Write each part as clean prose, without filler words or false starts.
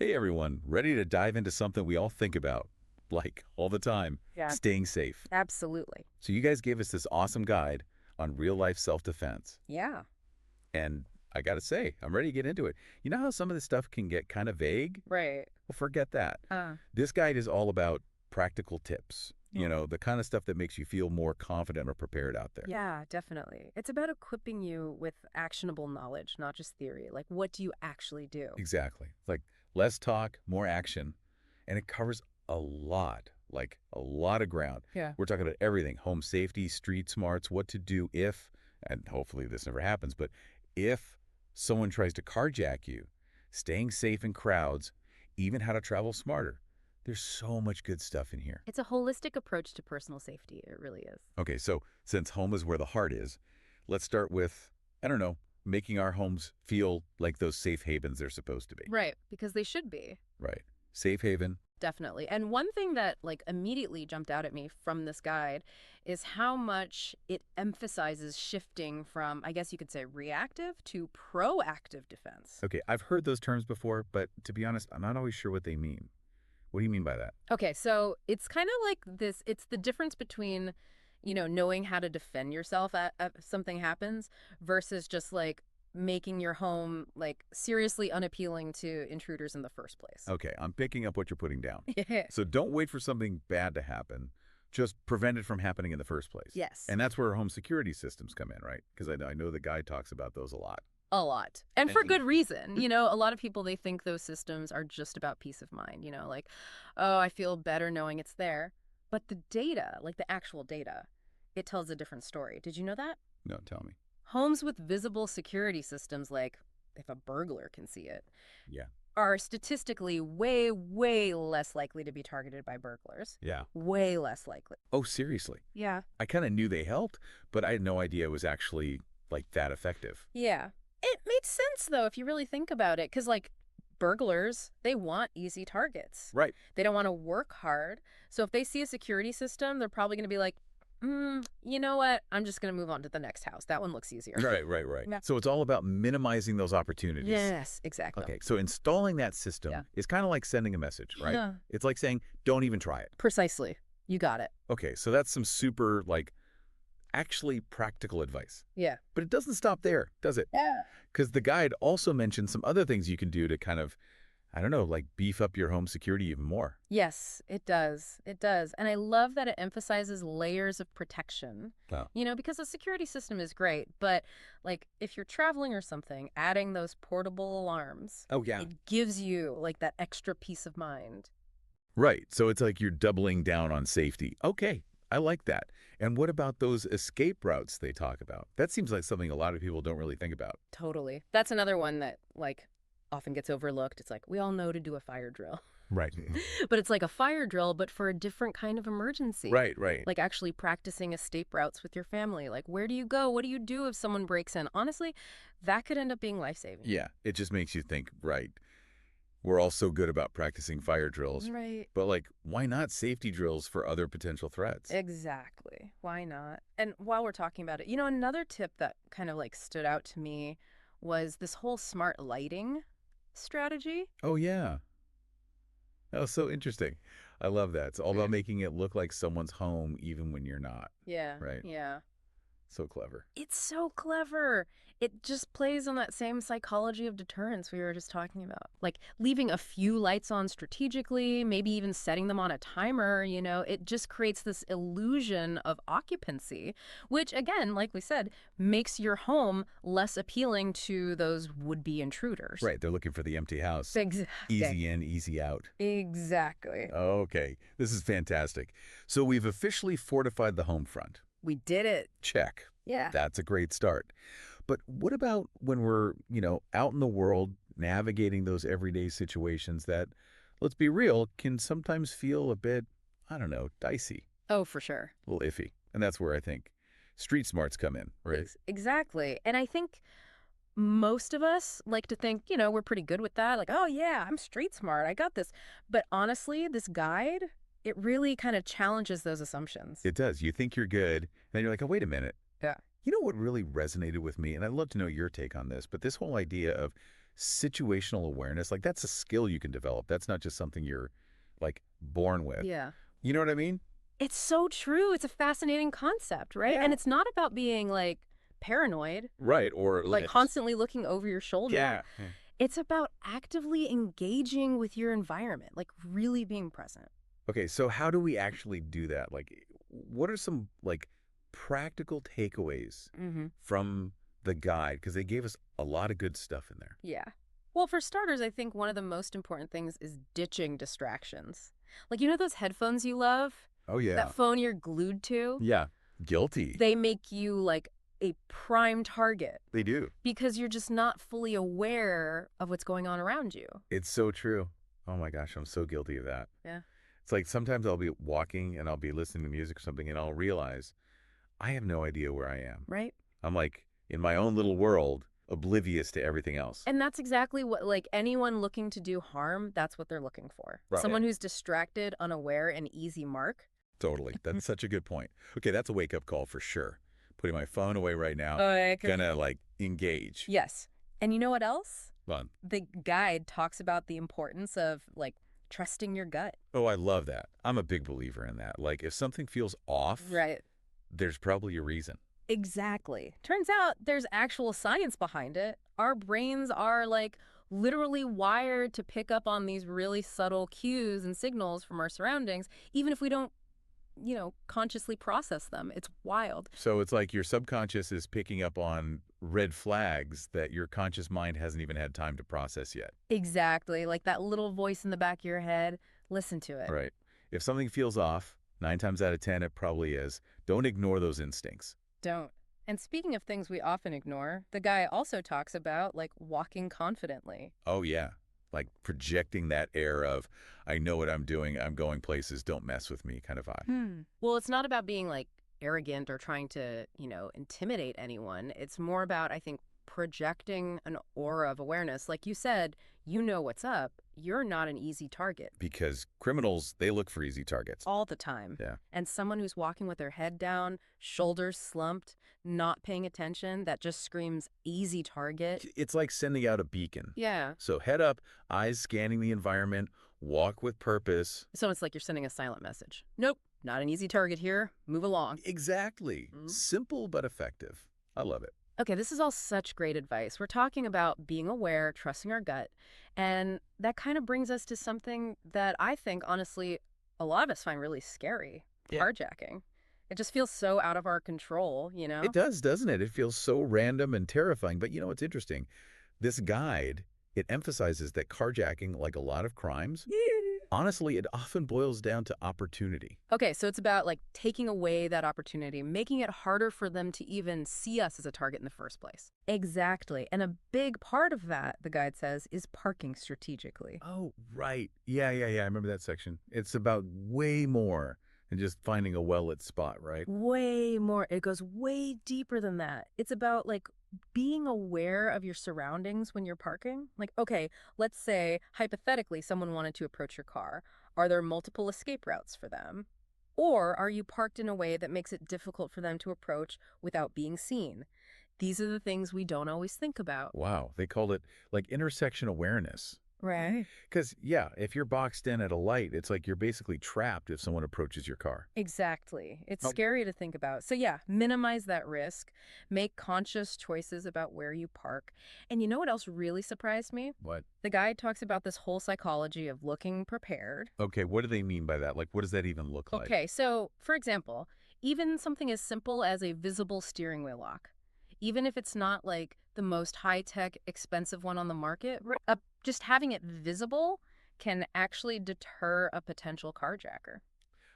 Hey everyone, ready to dive into something we all think about, like all the time, Yeah, staying safe. absolutely. So you guys gave us this awesome guide on real-life self-defense. Yeah. And I gotta say, I'm ready to get into it. You know how some of this stuff can get kind of vague? Right. Well, forget that. Uh, This guide is all about practical tips, Oh. the kind of stuff that makes you feel more confident or prepared out there. yeah, definitely. It's about equipping you with actionable knowledge, not just theory. Like, what do you actually do? Exactly. It's like less talk, more action, and it covers a lot, like a lot of ground. Yeah. We're talking about everything, home safety, street smarts, what to do if, and hopefully this never happens, but if someone tries to carjack you, staying safe in crowds, even how to travel smarter. There's so much good stuff in here. It's a holistic approach to personal safety. It really is. Okay, so since home is where the heart is, let's start with, I don't know, making our homes feel like those safe havens they're supposed to be. Right, because they should be. Right. Safe haven. Definitely. And one thing that like immediately jumped out at me from this guide is how much it emphasizes shifting from, I guess you could say, reactive to proactive defense. Okay, I've heard those terms before, but to be honest, I'm not always sure what they mean. What do you mean by that? Okay, so it's kind of like this, it's the difference between, knowing how to defend yourself at something happens versus just like making your home like seriously unappealing to intruders in the first place. Okay, I'm picking up what you're putting down. Yeah. So don't wait for something bad to happen. Just prevent it from happening in the first place. Yes. And that's where home security systems come in, right? Because I know the guy talks about those a lot. A lot. And for And good reason. A lot of people, they think those systems are just about peace of mind, like, oh, I feel better knowing it's there. But the data, like the actual data, it tells a different story. Did you know that? No, tell me. Homes with visible security systems, like if a burglar can see it, Yeah. are statistically way, way less likely to be targeted by burglars. Yeah. Way less likely. Oh, seriously? Yeah. I kind of knew they helped, but I had no idea it was actually like that effective. Yeah. It made sense, though, if you really think about it, because, like, burglars, they want easy targets. Right. They don't want to work hard. So if they see a security system, they're probably going to be like, you know what? I'm just going to move on to the next house. That one looks easier. Right. Yeah. So it's all about minimizing those opportunities. Yes, exactly. Okay, so installing that system Yeah. is kind of like sending a message, right? Yeah. It's like saying, don't even try it. Precisely. You got it. Okay, so that's some super, like, actually practical advice. Yeah. But it doesn't stop there, does it? Yeah. Because the guide also mentions some other things you can do to kind of, I don't know, like beef up your home security even more. Yes, it does. It does. And I love that it emphasizes layers of protection. Wow. Because a security system is great, but like if you're traveling or something, adding those portable alarms, Oh, yeah. it gives you like that extra peace of mind. Right, so it's like you're doubling down on safety. Okay, I like that. And what about those escape routes they talk about? That seems like something a lot of people don't really think about. Totally. That's another one that like often gets overlooked. It's like we all know to do a fire drill. Right. But it's like a fire drill, but for a different kind of emergency. Right. Like actually practicing escape routes with your family. Like, where do you go? What do you do if someone breaks in? Honestly, that could end up being life-saving. Yeah, it just makes you think, right, we're all so good about practicing fire drills. Right. But, like, why not safety drills for other potential threats? Exactly. Why not? And while we're talking about it, another tip that kind of like stood out to me was this whole smart lighting strategy. Oh, yeah. That was so interesting. I love that. It's all about making it look like someone's home even when you're not. Yeah. Right. Yeah. So clever. It's so clever. It just plays on that same psychology of deterrence we were just talking about. Like leaving a few lights on strategically, maybe even setting them on a timer, it just creates this illusion of occupancy, which again, like we said, makes your home less appealing to those would-be intruders. Right. They're looking for the empty house. Exactly. Easy in, easy out. Exactly. Okay. This is fantastic. So we've officially fortified the home front. We did it. Check. Yeah. That's a great start. But what about when we're, out in the world navigating those everyday situations that, let's be real, can sometimes feel a bit, I don't know, dicey, Oh, for sure. a little iffy. And that's where I think street smarts come in, right? Exactly. And I think most of us like to think, we're pretty good with that. Like, oh, yeah, I'm street smart. I got this. But honestly, this guide, it really kind of challenges those assumptions. It does. You think you're good, and then you're like, oh, wait a minute. Yeah. You know what really resonated with me, and I'd love to know your take on this, but this whole idea of situational awareness, like that's a skill you can develop. That's not just something you're like born with. Yeah. You know what I mean? It's so true. It's a fascinating concept, right? And Yeah. it's not about being like paranoid, Right. Or like constantly looking over your shoulder. yeah. Yeah. It's about actively engaging with your environment, like really being present. Okay, so how do we actually do that? Like, what are some like practical takeaways Hmm. from the guide? Because they gave us a lot of good stuff in there. Yeah. Well, for starters, I think one of the most important things is ditching distractions. Like, you know those headphones you love? Oh That yeah. phone you're glued to? Yeah. Guilty. They make you like a prime target They do. because you're just not fully aware of what's going on around you. It's so true. Oh my gosh, I'm so guilty of that. Yeah. It's like sometimes I'll be walking and I'll be listening to music or something and I'll realize I have no idea where I am. Right? I'm like in my own little world, oblivious to everything else. And that's exactly what, like, anyone looking to do harm, that's what they're looking for. Right. Someone who's distracted, unaware, and easy mark. Totally. That's such a good point. Okay, that's a wake up call for sure. Putting my phone away right now. Oh, Gonna like engage. yes. And you know what else? Fun. The guide talks about the importance of, like, trusting your gut. Oh, I love that. I'm a big believer in that. Like if something feels off, Right. there's probably a reason. Exactly. Turns out there's actual science behind it. Our brains are, like, literally wired to pick up on these really subtle cues and signals from our surroundings, even if we don't, consciously process them. It's wild. So it's like your subconscious is picking up on red flags that your conscious mind hasn't even had time to process yet. Exactly. Like that little voice in the back of your head. Listen to it. Right. If something feels off, 9 times out of 10, it probably is. Don't ignore those instincts. Don't. And speaking of things we often ignore, the guy also talks about, like, walking confidently. Oh, yeah. Like projecting that air of, I know what I'm doing, I'm going places, don't mess with me kind of vibe. Well, it's not about being, like, arrogant or trying to, intimidate anyone. It's more about, I think, projecting an aura of awareness. Like you said, you know what's up. You're not an easy target. Because criminals, they look for easy targets. All the time. Yeah. And someone who's walking with their head down, shoulders slumped, not paying attention, that just screams easy target. It's like sending out a beacon. Yeah. So head up, eyes scanning the environment, walk with purpose. So it's like you're sending a silent message. Nope, not an easy target here. Move along. Exactly. Simple but effective. I love it. Okay, this is all such great advice. We're talking about being aware, trusting our gut, and that kind of brings us to something that I think, honestly, a lot of us find really scary. Yeah. Carjacking. It just feels so out of our control, you know? It does, doesn't it? It feels so random and terrifying. But you know what's interesting? This guide, it emphasizes that carjacking, like a lot of crimes, honestly, it often boils down to opportunity. Okay, so it's about, like, taking away that opportunity, making it harder for them to even see us as a target in the first place. Exactly. And a big part of that, the guide says, is parking strategically. Oh, right. Yeah. I remember that section. It's about way more than just finding a well-lit spot, right? Way more. It goes way deeper than that. It's about, like, being aware of your surroundings when you're parking. Like, okay, let's say hypothetically someone wanted to approach your car. Are there multiple escape routes for them? Or are you parked in a way that makes it difficult for them to approach without being seen? These are the things we don't always think about. Wow. They called it like intersection awareness. Right. Because, yeah, if you're boxed in at a light, it's like you're basically trapped if someone approaches your car. Exactly. It's Oh. scary to think about. So yeah, minimize that risk. Make conscious choices about where you park. And you know what else really surprised me? What? The guide talks about this whole psychology of looking prepared. Okay, what do they mean by that? Like, what does that even look like? Okay, so for example, even something as simple as a visible steering wheel lock, even if it's not like the most high-tech, expensive one on the market, just having it visible can actually deter a potential carjacker.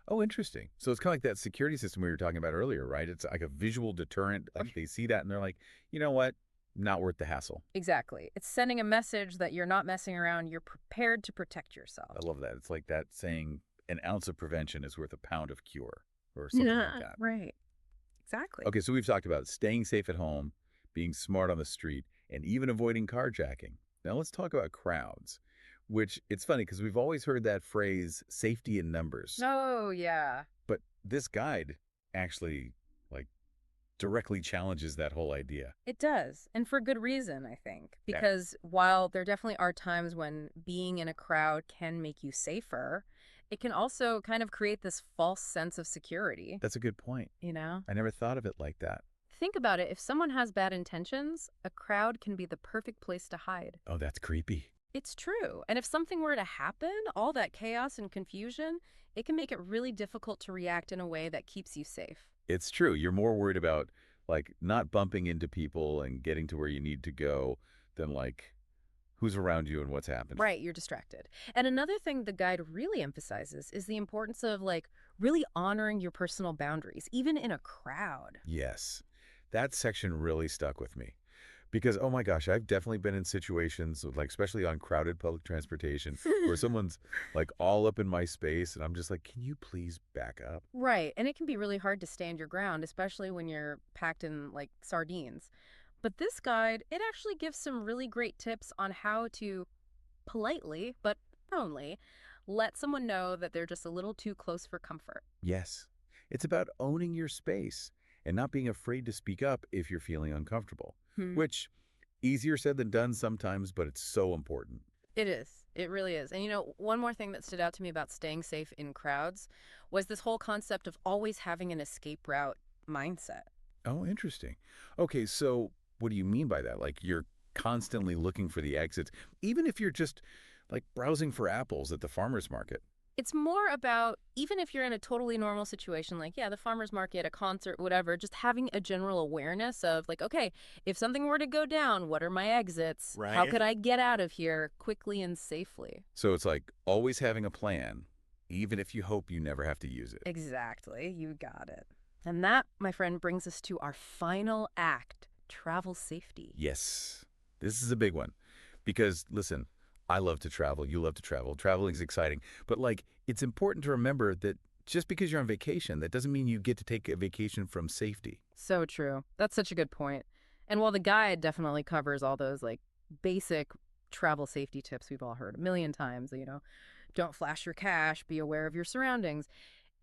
Oh, interesting. So it's kind of like that security system we were talking about earlier, right? It's like a visual deterrent. Like they see that and they're like, you know what? Not worth the hassle. Exactly. It's sending a message that you're not messing around, you're prepared to protect yourself. I love that. It's like that saying an ounce of prevention is worth a pound of cure or something like that. Right. Exactly. Okay, so we've talked about staying safe at home, being smart on the street, and even avoiding carjacking. Now let's talk about crowds, which it's funny because we've always heard that phrase, safety in numbers. Oh, yeah. But this guide actually, like, directly challenges that whole idea. It does, and for good reason, I think. Yeah. Because while there definitely are times when being in a crowd can make you safer, it can also kind of create this false sense of security, That's a good point. you know? I never thought of it like that. Think about it. If someone has bad intentions, a crowd can be the perfect place to hide. Oh, that's creepy. It's true. And if something were to happen, all that chaos and confusion, it can make it really difficult to react in a way that keeps you safe. It's true. You're more worried about, like, not bumping into people and getting to where you need to go than, like, who's around you and what's happening. Right, you're distracted. And another thing the guide really emphasizes is the importance of like really honoring your personal boundaries, even in a crowd. Yes. That section really stuck with me. Because, oh my gosh, I've definitely been in situations, like, especially on crowded public transportation, where someone's, like, all up in my space, and I'm just like, can you please back up? Right, and it can be really hard to stand your ground, especially when you're packed in like sardines. But this guide, it actually gives some really great tips on how to politely, but firmly, let someone know that they're just a little too close for comfort. Yes. It's about owning your space and not being afraid to speak up if you're feeling uncomfortable, Hmm. which easier said than done sometimes, but it's so important. It is. It really is. And one more thing that stood out to me about staying safe in crowds was this whole concept of always having an escape route mindset. Oh, interesting. Okay, so what do you mean by that? Like you're constantly looking for the exits, even if you're just like browsing for apples at the farmer's market. It's more about even if you're in a totally normal situation, like, yeah, the farmer's market, a concert, whatever, just having a general awareness of, like, okay, if something were to go down, what are my exits? How Right. could I get out of here quickly and safely? So it's like always having a plan, even if you hope you never have to use it. Exactly. You got it. And that, my friend, brings us to our final act, travel safety. Yes, this is a big one. Because listen, I love to travel. You love to travel. Traveling is exciting. But like, it's important to remember that just because you're on vacation, that doesn't mean you get to take a vacation from safety. So true. That's such a good point. And while the guide definitely covers all those like basic travel safety tips we've all heard a million times, don't flash your cash, be aware of your surroundings,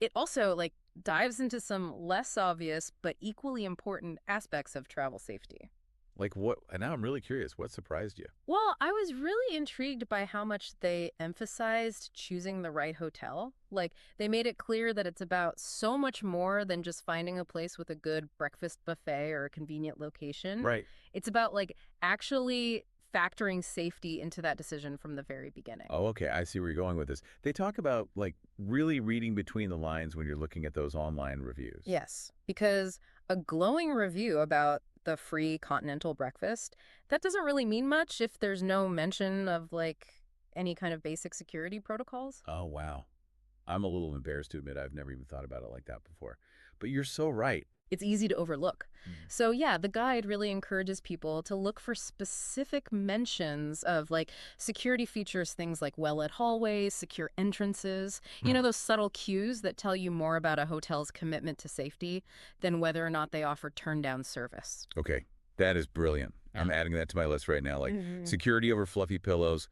it also like dives into some less obvious but equally important aspects of travel safety. Like what? And now I'm really curious. What surprised you? Well, I was really intrigued by how much they emphasized choosing the right hotel. Like, they made it clear that it's about so much more than just finding a place with a good breakfast buffet or a convenient location. Right. It's about, like, actually factoring safety into that decision from the very beginning. Oh, okay. I see where you're going with this. They talk about like really reading between the lines when you're looking at those online reviews. Yes, because a glowing review about the free continental breakfast, that doesn't really mean much if there's no mention of, like, any kind of basic security protocols. Oh, wow. I'm a little embarrassed to admit I've never even thought about it like that before. But you're so right. It's easy to overlook. Mm. So, yeah, the guide really encourages people to look for specific mentions of like security features, things like well lit hallways, secure entrances, Hmm. those subtle cues that tell you more about a hotel's commitment to safety than whether or not they offer turn down service. Okay. That is brilliant. Yeah. I'm adding that to my list right now. Like Hmm. security over fluffy pillows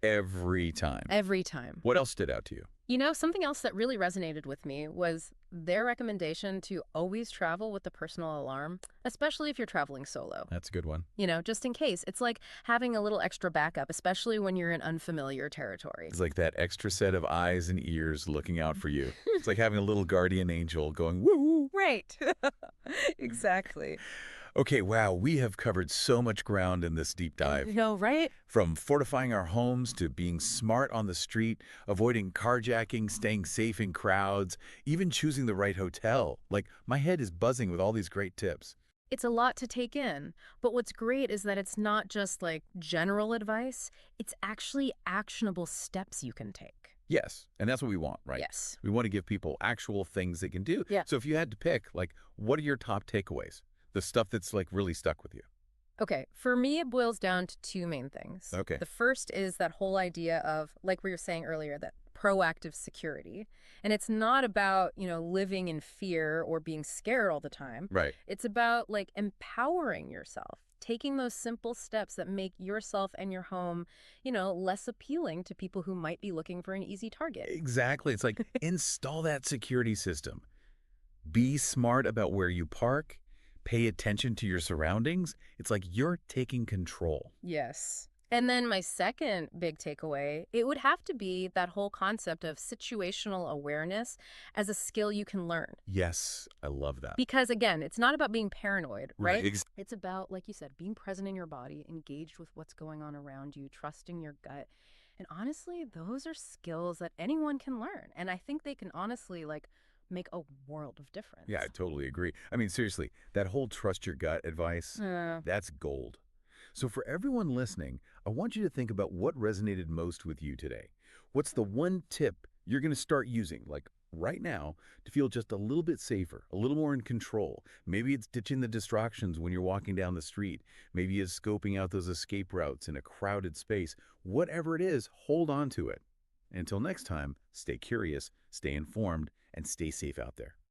every time. Every time. What else stood out to you? Something else that really resonated with me was their recommendation to always travel with a personal alarm, especially if you're traveling solo. That's a good one. Just in case. It's like having a little extra backup, especially when you're in unfamiliar territory. It's like that extra set of eyes and ears looking out for you. It's like having a little guardian angel going, woo. Right. Exactly. Okay, wow, we have covered so much ground in this deep dive. Right? From fortifying our homes to being smart on the street, avoiding carjacking, staying safe in crowds, even choosing the right hotel. Like, my head is buzzing with all these great tips. It's a lot to take in. But what's great is that it's not just like general advice, it's actually actionable steps you can take. Yes, and that's what we want, right? Yes. We want to give people actual things they can do. Yeah. So if you had to pick, like, what are your top takeaways? The stuff that's, like, really stuck with you. Okay, for me, it boils down to two main things. Okay. The first is that whole idea of, like we were saying earlier, that proactive security. And it's not about, living in fear or being scared all the time. Right. It's about, like, empowering yourself, taking those simple steps that make yourself and your home, less appealing to people who might be looking for an easy target. Exactly. It's like, install that security system. Be smart about where you park. pay attention to your surroundings, it's like you're taking control. Yes. And then my second big takeaway, it would have to be that whole concept of situational awareness as a skill you can learn. Yes, I love that. Because again, it's not about being paranoid, Right. right? It's about, like you said, being present in your body, engaged with what's going on around you, trusting your gut. And honestly, those are skills that anyone can learn. And I think they can honestly like make a world of Yeah, I difference. totally agree. I mean, seriously, that whole trust your gut advice, that's gold. So for everyone listening, I want you to think about what resonated most with you today. What's the one tip you're going to start using, like right now, to feel just a little bit safer, a little more in control? Maybe it's ditching the distractions when you're walking down the street. Maybe it's scoping out those escape routes in a crowded space. Whatever it is, hold on to it. Until next time, stay curious, stay informed, and stay safe out there.